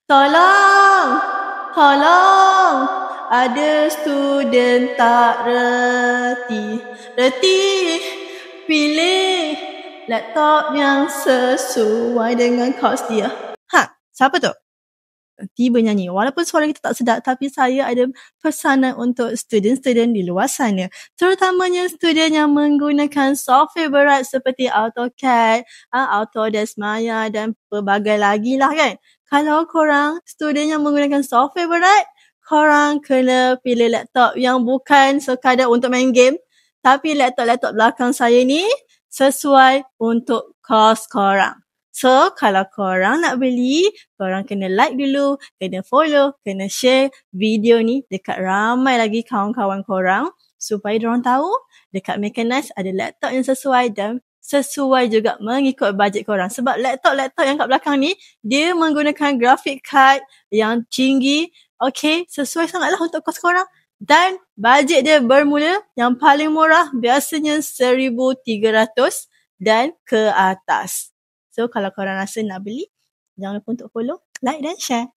Tolong! Tolong! Ada student tak reti. Pilih laptop yang sesuai dengan kos dia. Siapa tu? Tiba nyanyi. Walaupun suara kita tak sedap, tapi saya ada pesanan untuk student-student di luar sana. Terutamanya student yang menggunakan software berat seperti AutoCAD, Autodesk Maya dan pelbagai lagi lah kan. Kalau korang student yang menggunakan software berat, korang kena pilih laptop yang bukan sekadar untuk main game, tapi laptop-laptop belakang saya ni sesuai untuk kos korang. So, kalau korang nak beli, korang kena like dulu, kena follow, kena share video ni dekat ramai lagi kawan-kawan korang supaya diorang tahu dekat Mechanized ada laptop yang sesuai dan sesuai juga mengikut bajet korang. Sebab laptop-laptop yang kat belakang ni, dia menggunakan graphic card yang tinggi. Okay, sesuai sangatlah untuk kos korang. Dan bajet dia bermula yang paling murah biasanya 1,300 dan ke atas. So, kalau korang rasa nak beli, jangan lupa untuk follow, like dan share.